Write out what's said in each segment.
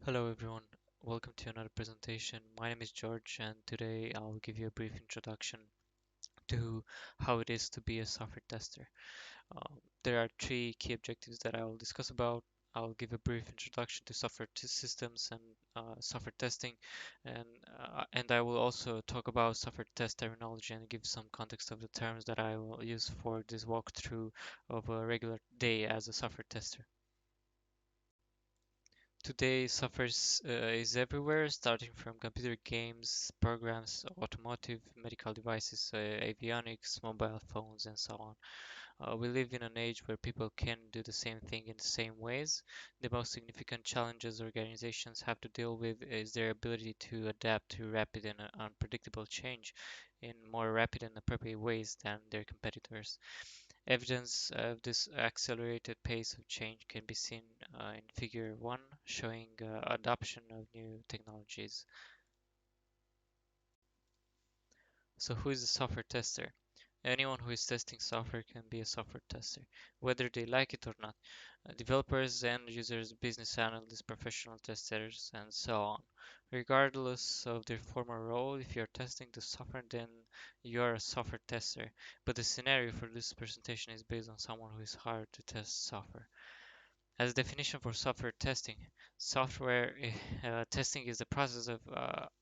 Hello everyone, welcome to another presentation. My name is George and today I'll give you a brief introduction to how it is to be a software tester. There are three key objectives that I will discuss about. I'll give a brief introduction to software systems and software testing, and and I will also talk about software test terminology and give some context of the terms that I will use for this walkthrough of a regular day as a software tester. Today, software is everywhere, starting from computer games, programs, automotive, medical devices, avionics, mobile phones, and so on. We live in an age where people can do the same thing in the same ways. The most significant challenges organizations have to deal with is their ability to adapt to rapid and unpredictable change in more rapid and appropriate ways than their competitors. Evidence of this accelerated pace of change can be seen in Figure 1, showing adoption of new technologies. So, who is a software tester? Anyone who is testing software can be a software tester, whether they like it or not. Developers, end users, business analysts, professional testers, and so on. Regardless of their former role, if you're testing the software, then you're a software tester. But the scenario for this presentation is based on someone who is hired to test software. As a definition for software testing, software testing is the process of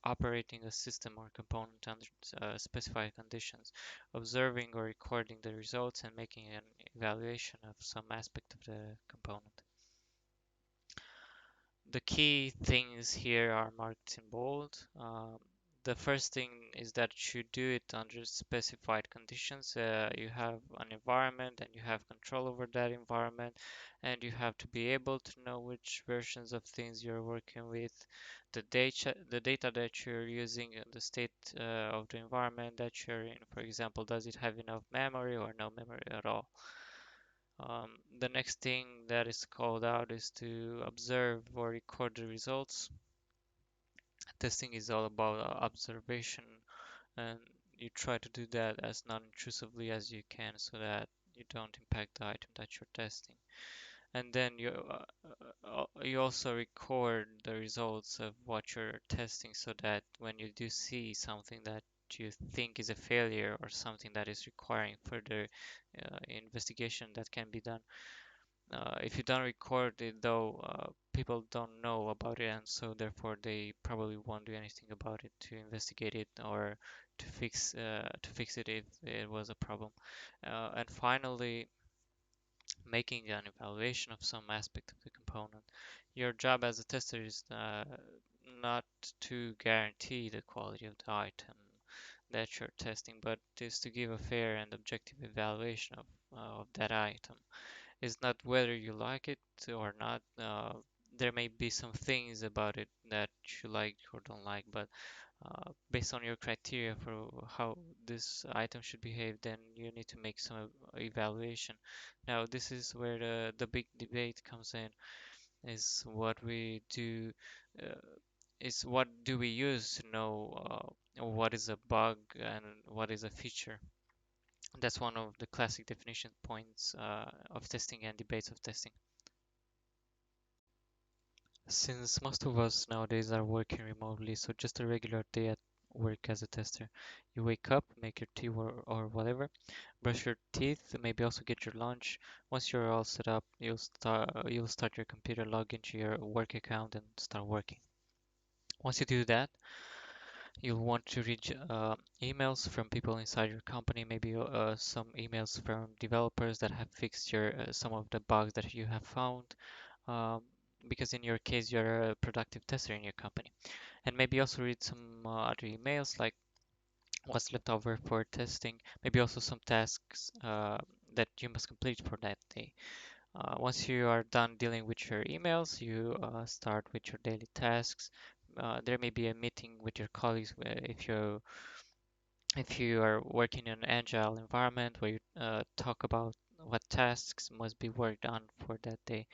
operating a system or component under specified conditions, observing or recording the results, and making an evaluation of some aspect of the component. The key things here are marked in bold. The first thing is that you do it under specified conditions. You have an environment and you have control over that environment, and you have to be able to know which versions of things you're working with, the data that you're using, and the state of the environment that you're in. For example, does it have enough memory or no memory at all? The next thing that is called out is to observe or record the results. Testing is all about observation, and you try to do that as non-intrusively as you can so that you don't impact the item that you're testing. And then you also record the results of what you're testing so that when you do see something that you think is a failure or something that is requiring further investigation that can be done. If you don't record it though, people don't know about it, and so therefore they probably won't do anything about it to investigate it or to fix it if it was a problem. And finally, making an evaluation of some aspect of the component. Your job as a tester is not to guarantee the quality of the item that you're testing, but is to give a fair and objective evaluation of that item. It's not whether you like it or not. There may be some things about it that you like or don't like, but based on your criteria for how this item should behave, then you need to make some evaluation. Now, this is where the big debate comes in, is what we do, uh, is what do we use to know what is a bug and what is a feature. That's one of the classic definition points of testing and debates of testing. Since most of us nowadays are working remotely, so just a regular day at work as a tester. You wake up, make your tea or whatever, brush your teeth, maybe also get your lunch. Once you're all set up, you'll start your computer, log into your work account and start working. Once you do that, you'll want to read emails from people inside your company, maybe some emails from developers that have fixed your some of the bugs that you have found. Um, because in your case you're a productive tester in your company, and maybe also read some other emails like what's left over for testing, maybe also some tasks that you must complete for that day. Once you are done dealing with your emails, you start with your daily tasks. There may be a meeting with your colleagues if you are working in an agile environment where you talk about what tasks must be worked on for that day,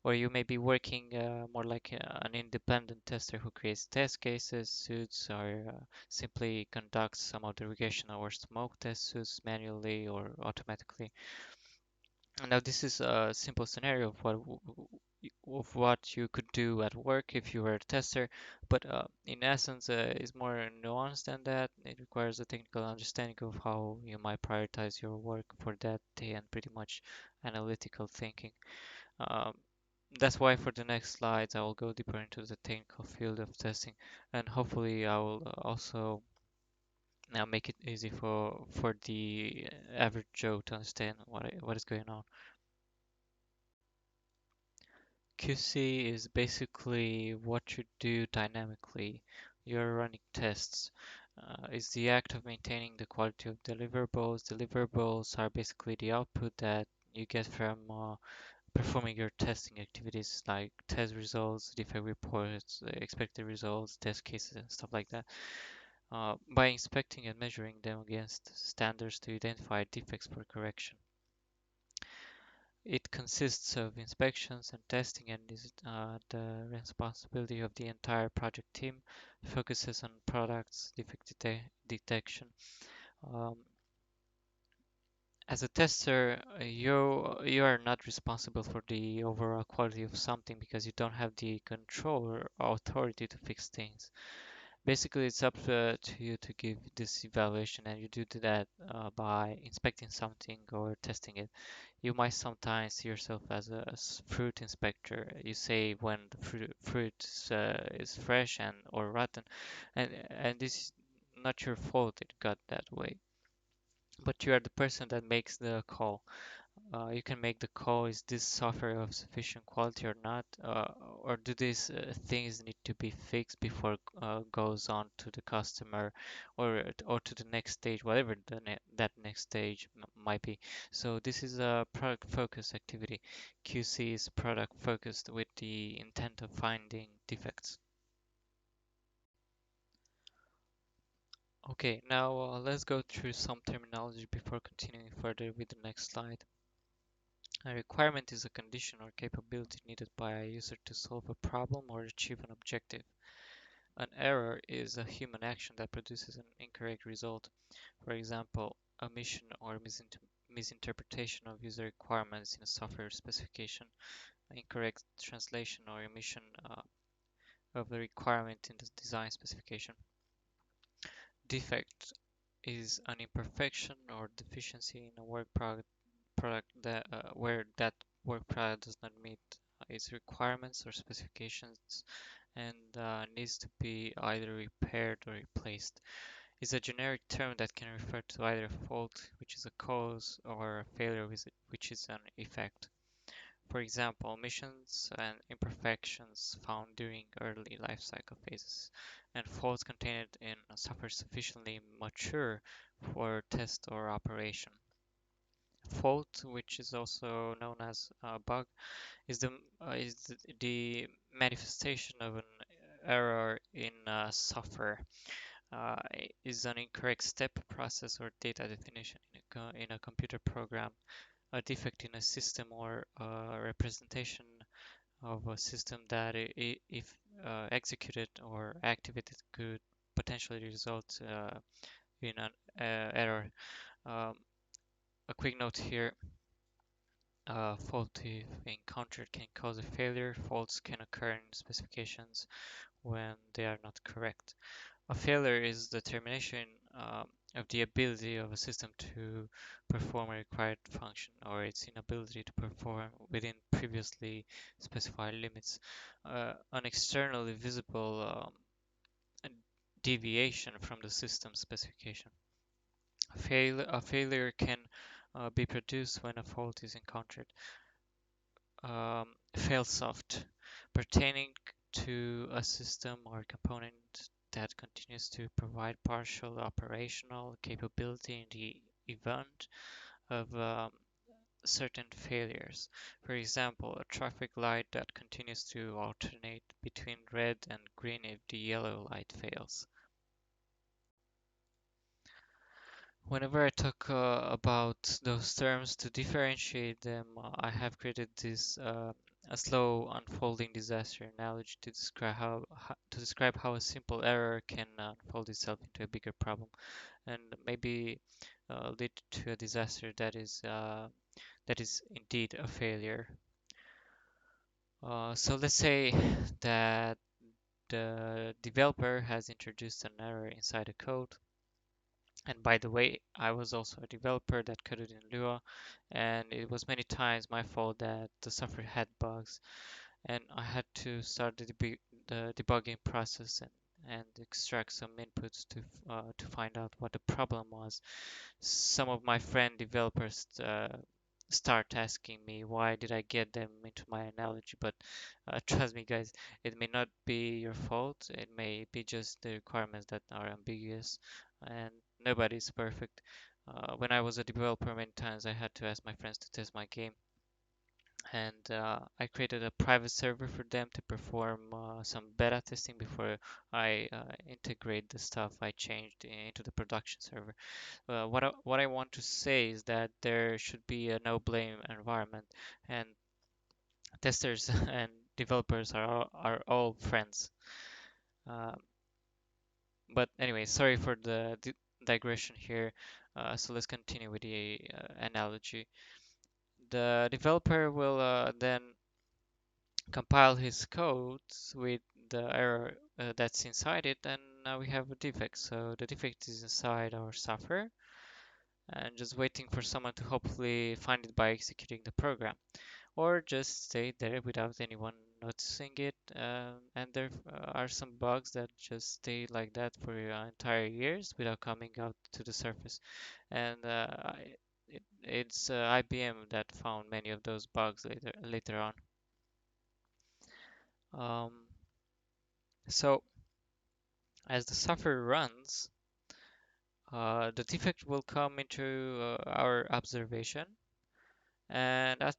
or you may be working more like an independent tester who creates test cases, suits, or simply conducts some of the regression or smoke test suits manually or automatically. Now, this is a simple scenario of of what you could do at work if you were a tester, but in essence, it's more nuanced than that. It requires a technical understanding of how you might prioritize your work for that day and pretty much analytical thinking. Um, that's why for the next slides, I will go deeper into the technical field of testing, and hopefully, I will also now make it easy for the average Joe to understand what is going on. QC is basically what you do dynamically. You're running tests. It's the act of maintaining the quality of deliverables. Deliverables are basically the output that you get from performing your testing activities like test results, defect reports, expected results, test cases, and stuff like that. By inspecting and measuring them against standards to identify defects for correction. It consists of inspections and testing and is the responsibility of the entire project team. Focuses on products, detection. Um, as a tester, you are not responsible for the overall quality of something because you don't have the control or authority to fix things. Basically, it's up to you to give this evaluation, and you do that by inspecting something or testing it. You might sometimes see yourself as a fruit inspector. You say when the fruit is fresh and or rotten, and this is not your fault it got that way. But you are the person that makes the call. You can make the call, is this software of sufficient quality or not, or do these things need to be fixed before goes on to the customer or to the next stage, whatever that next stage might be. So this is a product focused activity. QC is product focused with the intent of finding defects. Okay, now let's go through some terminology before continuing further with the next slide. A requirement is a condition or capability needed by a user to solve a problem or achieve an objective. An error is a human action that produces an incorrect result. For example, omission or misinterpretation of user requirements in a software specification, incorrect translation or omission of the requirement in the design specification. Defect is an imperfection or deficiency in a product that where that work product does not meet its requirements or specifications and needs to be either repaired or replaced. It's a generic term that can refer to either a fault, which is a cause, or a failure, which is an effect. For example, omissions and imperfections found during early life cycle phases, and faults contained in software sufficiently mature for test or operation. Fault, which is also known as a bug, is the manifestation of an error in software. Is an incorrect step, process, or data definition in a computer program. A defect in a system or a representation of a system that, if executed or activated, could potentially result in an error. Um, a quick note here. Fault, if encountered, can cause a failure. Faults can occur in specifications when they are not correct. A failure is the termination of the ability of a system to perform a required function or its inability to perform within previously specified limits. An externally visible deviation from the system specification. A failure can be produced when a fault is encountered. Failsoft, pertaining to a system or component that continues to provide partial operational capability in the event of certain failures. For example, a traffic light that continues to alternate between red and green if the yellow light fails. Whenever I talk about those terms to differentiate them, I have created this a slow unfolding disaster analogy to describe how a simple error can unfold itself into a bigger problem and maybe lead to a disaster that is indeed a failure. So let's say that the developer has introduced an error inside the code. And by the way, I was also a developer that coded in Lua, and it was many times my fault that the software had bugs, and I had to start the debugging process and extract some inputs to find out what the problem was. Some of my friend developers start asking me why did I get them into my analogy, but trust me, guys, it may not be your fault. It may be just the requirements that are ambiguous, and nobody's perfect. When I was a developer, many times I had to ask my friends to test my game, and I created a private server for them to perform some beta testing before I integrate the stuff I changed into the production server. What I want to say is that there should be a no blame environment, and testers and developers are all friends. Uh, but anyway, sorry for the digression here. So let's continue with the analogy. The developer will then compile his codes with the error that's inside it, and now we have a defect. So the defect is inside our software and just waiting for someone to hopefully find it by executing the program, or just stay there without anyone noticing it. And there are some bugs that just stay like that for entire years without coming out to the surface. And it's IBM that found many of those bugs later on. Um, so as the software runs, the defect will come into our observation, and at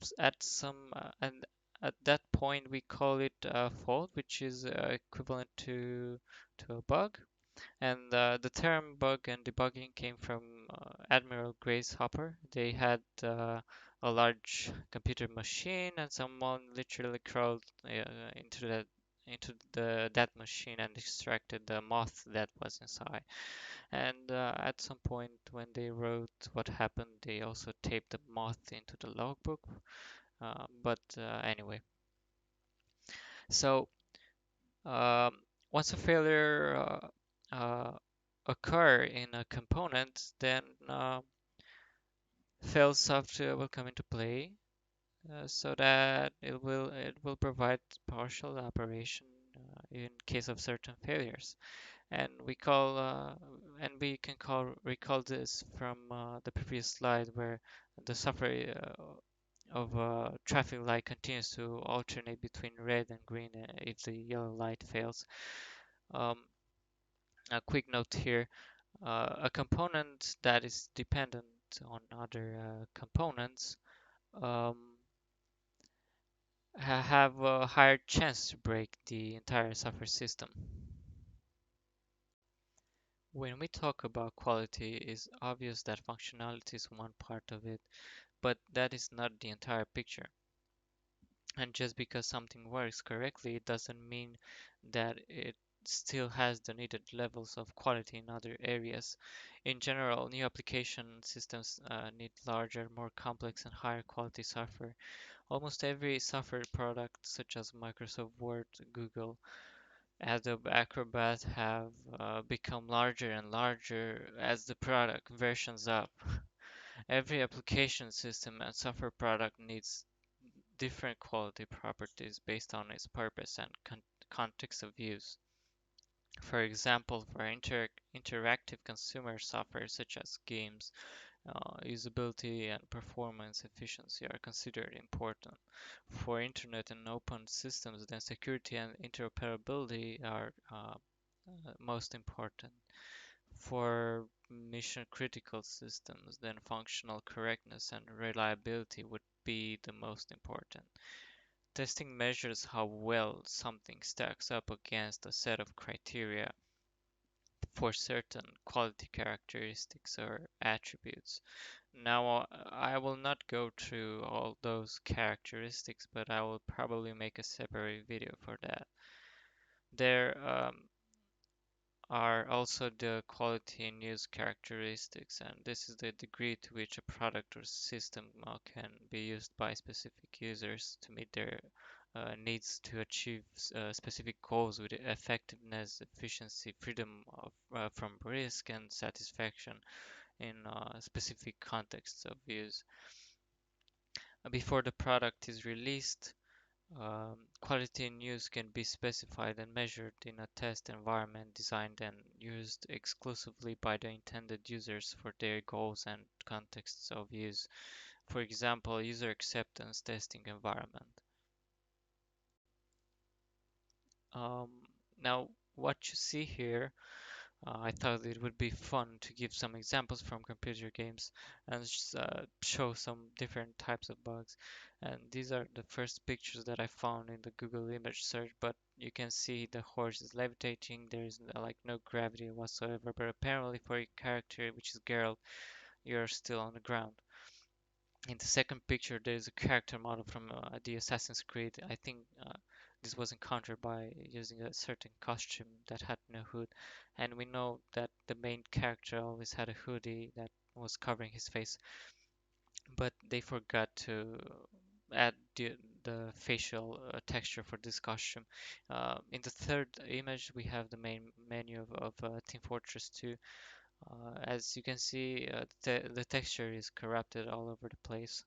that point we call it a fault, which is equivalent to a bug. And the term bug and debugging came from Admiral Grace Hopper. They had a large computer machine, and someone literally crawled into that machine and extracted the moth that was inside. And at some point, when they wrote what happened, they also taped the moth into the logbook. But anyway, so um, once a failure occur in a component, then fail software will come into play, so that it will provide partial operation in case of certain failures. And we can recall this from the previous slide where the software of a traffic light continues to alternate between red and green if the yellow light fails. Um, a quick note here, a component that is dependent on other components um, have a higher chance to break the entire software system. When we talk about quality, it's obvious that functionality is one part of it, but that is not the entire picture. And just because something works correctly, it doesn't mean that it still has the needed levels of quality in other areas. In general, new application systems need larger, more complex, and higher quality software. Almost every software product, such as Microsoft Word, Google, Adobe Acrobat, have become larger and larger as the product versions up. Every application system and software product needs different quality properties based on its purpose and context of use. For example, for interactive consumer software such as games, usability and performance efficiency are considered important. For internet and open systems, then security and interoperability are most important. For mission critical systems, then functional correctness and reliability would be the most important. Testing measures how well something stacks up against a set of criteria for certain quality characteristics or attributes. Now, I will not go through all those characteristics, but I will probably make a separate video for that. There are also the quality and use characteristics, and this is the degree to which a product or system can be used by specific users to meet their needs to achieve specific goals with effectiveness, efficiency, freedom from risk, and satisfaction in specific contexts of use. Before the product is released, quality in use can be specified and measured in a test environment designed and used exclusively by the intended users for their goals and contexts of use. For example, user acceptance testing environment. Um, Now, what you see here, I thought it would be fun to give some examples from computer games and show some different types of bugs. And these are the first pictures that I found in the Google image search, but you can see the horse is levitating. There is like no gravity whatsoever, but apparently for a character which is Geralt, you're still on the ground. In the second picture, there's a character model from the Assassin's Creed. I think this was encountered by using a certain costume that had no hood, and we know that the main character always had a hoodie that was covering his face, but they forgot to add the facial texture for this costume. In the third image, we have the main menu of Team Fortress 2. As you can see, the texture is corrupted all over the place.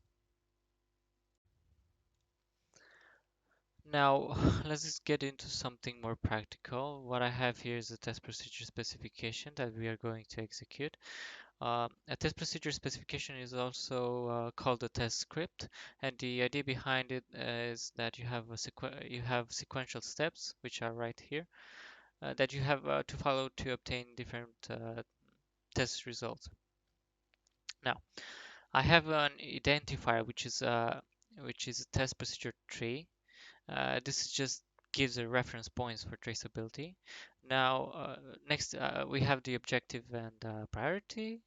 Now, let's just get into something more practical. What I have here is a test procedure specification that we are going to execute. A test procedure specification is also called a test script, and the idea behind it is that you have sequential steps, which are right here, that you have to follow to obtain different test results. Now, I have an identifier, which is a test procedure tree. This just gives a reference points for traceability. Now, next we have the objective and priority.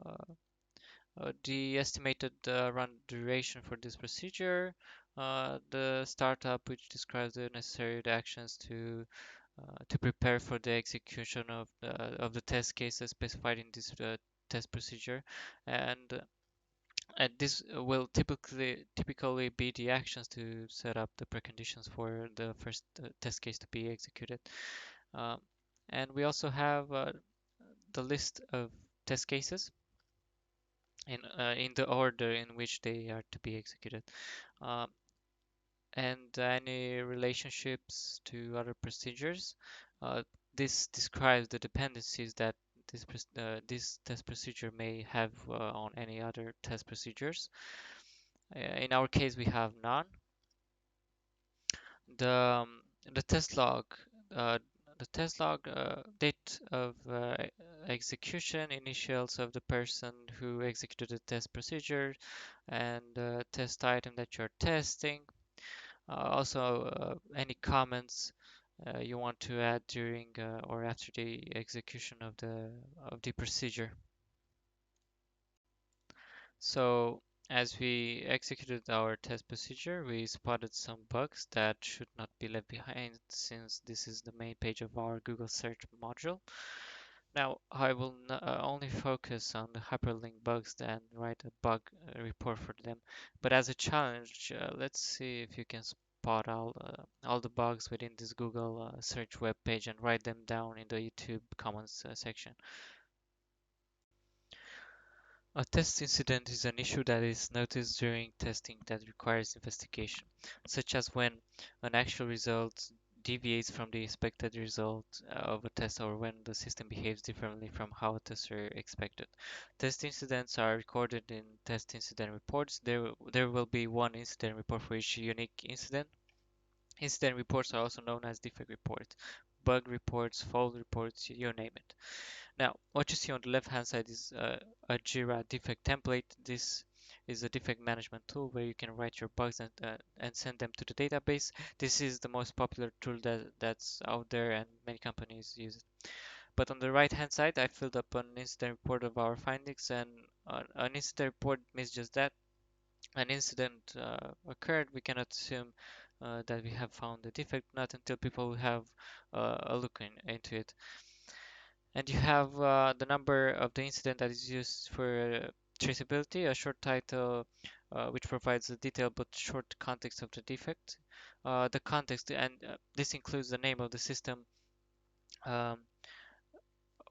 Uh, the estimated run duration for this procedure. The startup, which describes the necessary actions to prepare for the execution of the test cases specified in this test procedure, and this will typically be the actions to set up the preconditions for the first test case to be executed. Um, and we also have the list of test cases in the order in which they are to be executed. Um, and any relationships to other procedures. Uh, this describes the dependencies that this test procedure may have on any other test procedures. In our case, we have none. The um, the test log, uh, the test log date of execution, initials of the person who executed the test procedure, and the test item that you're testing. Also, any comments you want to add during or after the execution of the procedure. So, as we executed our test procedure, we spotted some bugs that should not be left behind since this is the main page of our Google search module. Now, I will only focus on the hyperlink bugs and write a bug report for them. But as a challenge, let's see if you can spot all the bugs within this Google search web page and write them down in the YouTube comments section. A test incident is an issue that is noticed during testing that requires investigation, such as when an actual result deviates from the expected result of a test or when the system behaves differently from how a tester expected. Test incidents are recorded in test incident reports. There will be one incident report for each unique incident. Incident reports are also known as defect reports, bug reports, fault reports, you name it. Now, what you see on the left-hand side is a Jira defect template. This is a defect management tool where you can write your bugs and send them to the database. This is the most popular tool that's out there and many companies use it. But on the right-hand side, I filled up an incident report of our findings, and an incident report means just that. An incident occurred, we cannot assume that we have found the defect, not until people have a look into it. And you have the number of the incident that is used for traceability, a short title which provides a detailed but short context of the defect, the context, and this includes the name of the system um,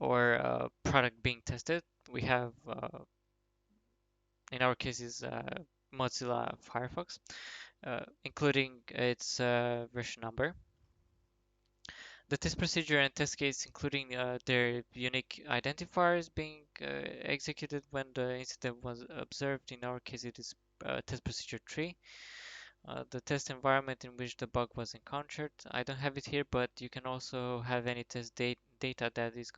or product being tested. We have, in our cases, Mozilla Firefox, including its version number. The test procedure and test case, including their unique identifiers being executed when the incident was observed. In our case, it is test procedure tree. The test environment in which the bug was encountered. I don't have it here, but you can also have any test data that is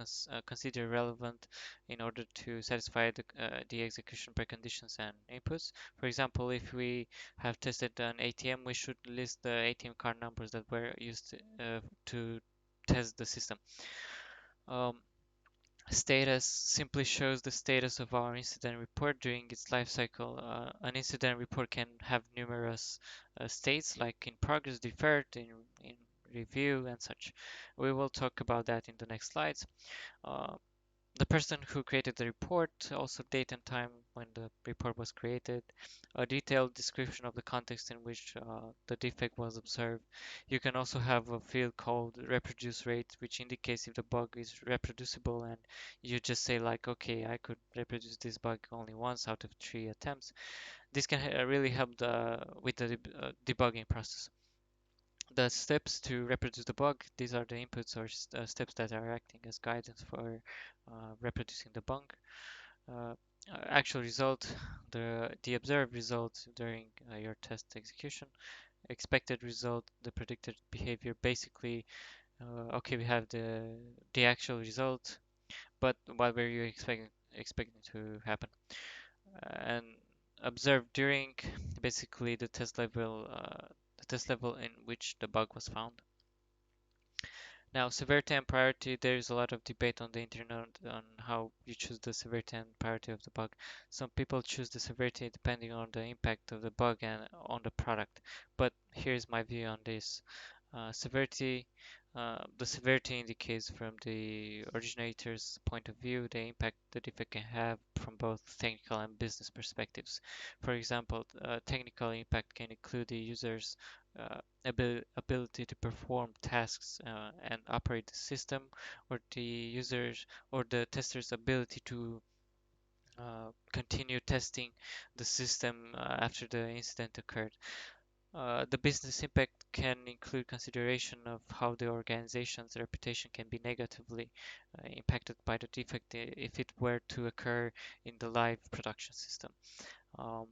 considered relevant in order to satisfy the execution preconditions and inputs. For example, if we have tested an ATM, we should list the ATM card numbers that were used to test the system. Um, Status simply shows the status of our incident report during its life cycle. An incident report can have numerous states, like in progress, deferred, in review, and such. We will talk about that in the next slides. Uh, the person who created the report, also date and time when the report was created, a detailed description of the context in which the defect was observed. You can also have a field called reproduce rate, which indicates if the bug is reproducible, and you just say like, okay, I could reproduce this bug only once out of 3 attempts. This can really help with the debugging process. The steps to reproduce the bug, these are the inputs or steps that are acting as guidance for reproducing the bug. Uh, Actual result, the observed result during your test execution. Expected result, the predicted behavior. Basically, okay, we have the actual result, but what were you expecting to happen? And observed during, basically the test level in which the bug was found. Now, severity and priority, there is a lot of debate on the internet on how you choose the severity and priority of the bug. Some people choose the severity depending on the impact of the bug and on the product. But here's my view on this. Severity, the severity indicates from the originator's point of view the impact the defect can have from both technical and business perspectives. For example, technical impact can include the user's ability to perform tasks and operate the system, or the users or the tester's ability to continue testing the system after the incident occurred. The business impact can include consideration of how the organization's reputation can be negatively impacted by the defect if it were to occur in the live production system. Um,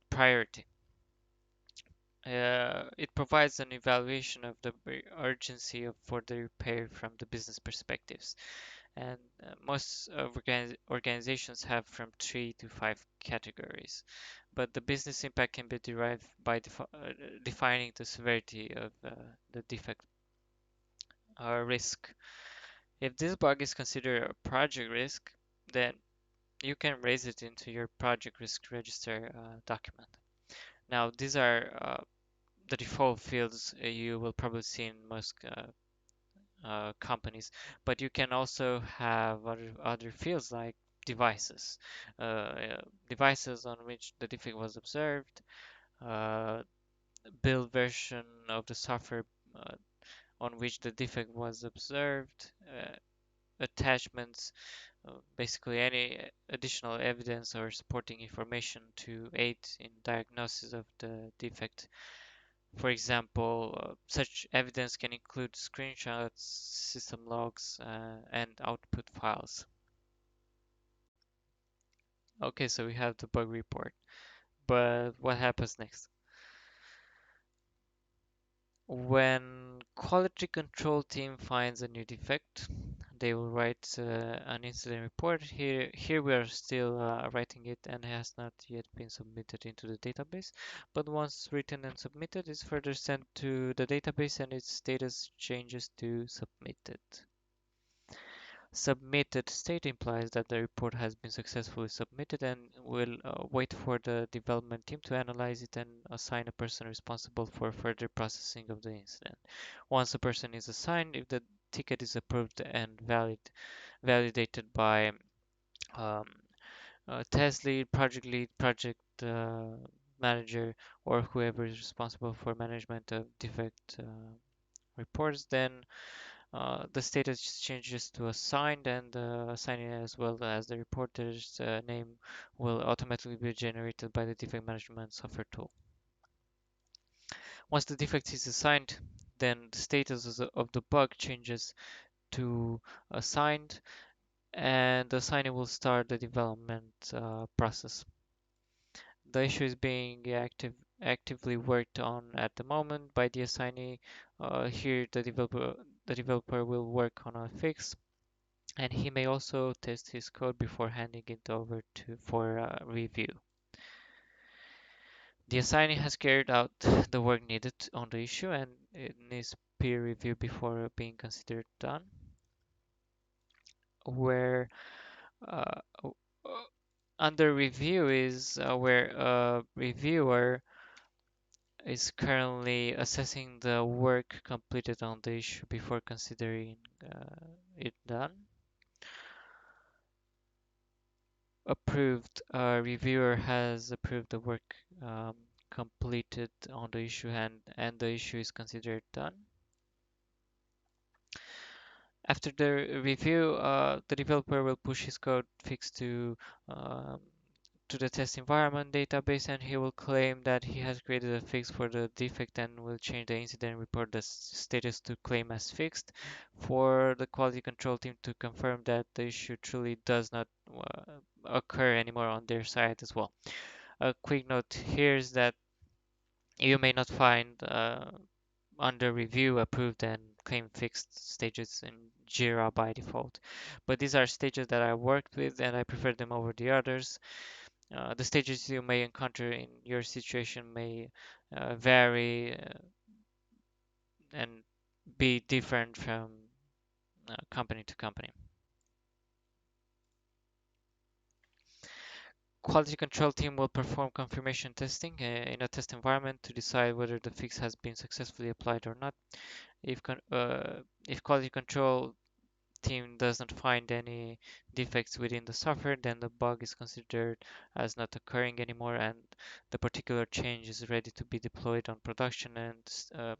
Priority. It provides an evaluation of the urgency for the repair from the business perspectives. And most organizations have from 3 to 5 categories. But the business impact can be derived by defining the severity of the defect risk. If this bug is considered a project risk, then you can raise it into your project risk register document. Now, these are the default fields you will probably see in most companies, but you can also have other fields like devices, devices on which the defect was observed, uh, build version of the software uh, on which the defect was observed, attachments, basically any additional evidence or supporting information to aid in diagnosis of the defect. For example, such evidence can include screenshots, system logs, and output files. Okay, so we have the bug report, but what happens next? When quality control team finds a new defect, they will write an incident report. Here we are still writing it and has not yet been submitted into the database. But once written and submitted, it's further sent to the database and its status changes to submitted. Submitted state implies that the report has been successfully submitted and will wait for the development team to analyze it and assign a person responsible for further processing of the incident. Once a person is assigned, if the ticket is approved and validated by um, test lead, project manager or whoever is responsible for management of defect reports, then the status changes to assigned, and the assignee as well as the reporter's name will automatically be generated by the defect management software tool. Once the defect is assigned, then the status of the bug changes to assigned, and the assignee will start the development process. The issue is being actively worked on at the moment by the assignee. Here, the developer will work on a fix, and he may also test his code before handing it over to for review. The assignee has carried out the work needed on the issue, and it needs peer review before being considered done. Where uh, under review is where a reviewer is currently assessing the work completed on the issue before considering it done. Approved. Reviewer has approved the work completed on the issue, and the issue is considered done. After the review, the developer will push his code fix um, to the test environment database, and he will claim that he has created a fix for the defect and will change the incident report the status to claim as fixed for the quality control team to confirm that the issue truly does not occur anymore on their side as well. A quick note here is that you may not find under review, approved, and claim fixed stages in Jira by default. But these are stages that I worked with and I prefer them over the others. The stages you may encounter in your situation may vary and be different from company to company. Quality control team will perform confirmation testing in a test environment to decide whether the fix has been successfully applied or not. If quality control team does not find any defects within the software, then the bug is considered as not occurring anymore, and the particular change is ready to be deployed on production, and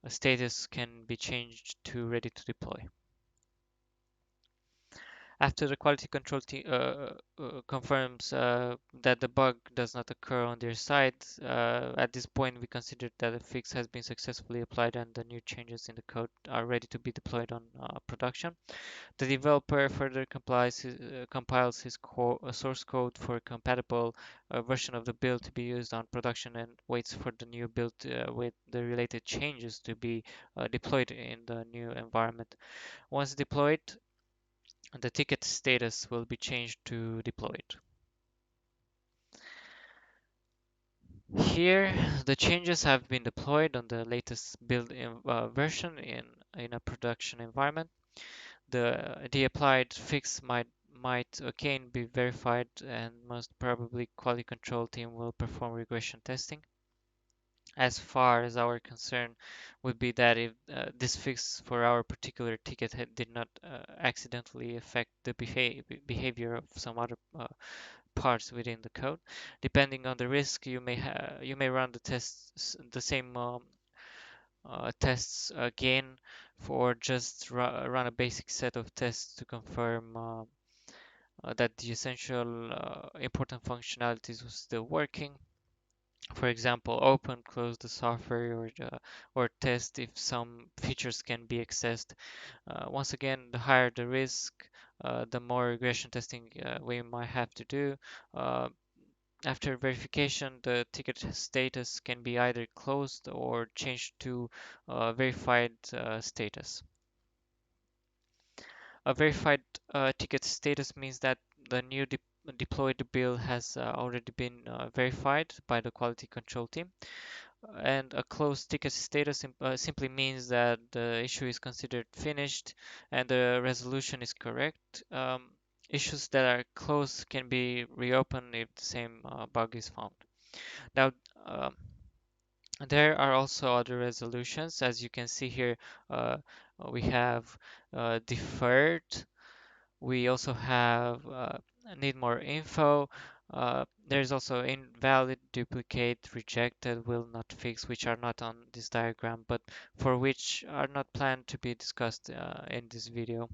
a status can be changed to ready to deploy. After the quality control team confirms that the bug does not occur on their side, at this point we consider that the fix has been successfully applied and the new changes in the code are ready to be deployed on production. The developer further compiles his source code for a compatible version of the build to be used on production and waits for the new build with the related changes to be deployed in the new environment. Once deployed, the ticket status will be changed to deployed. Here, the changes have been deployed on the latest build version in a production environment. The applied fix might again be verified, and most probably quality control team will perform regression testing. As far as our concern would be that if this fix for our particular ticket did not accidentally affect the behavior of some other parts within the code. Depending on the risk, you may run the same tests again, for just run a basic set of tests to confirm that the essential important functionalities was still working. For example, open, close the software, or test if some features can be accessed. Once again, the higher the risk, the more regression testing we might have to do. Uh, After verification, the ticket status can be either closed or changed to verified status. A verified ticket status means that the new deployed build has already been verified by the quality control team. And a closed ticket status simply means that the issue is considered finished and the resolution is correct. Issues that are closed can be reopened if the same bug is found. Now, um, there are also other resolutions. As you can see here, uh, we have deferred. We also have need more info. There's also invalid, duplicate, rejected, will not fix, which are not on this diagram, but for which are not planned to be discussed in this video.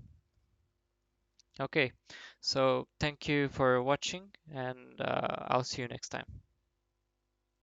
Okay, so thank you for watching, and I'll see you next time.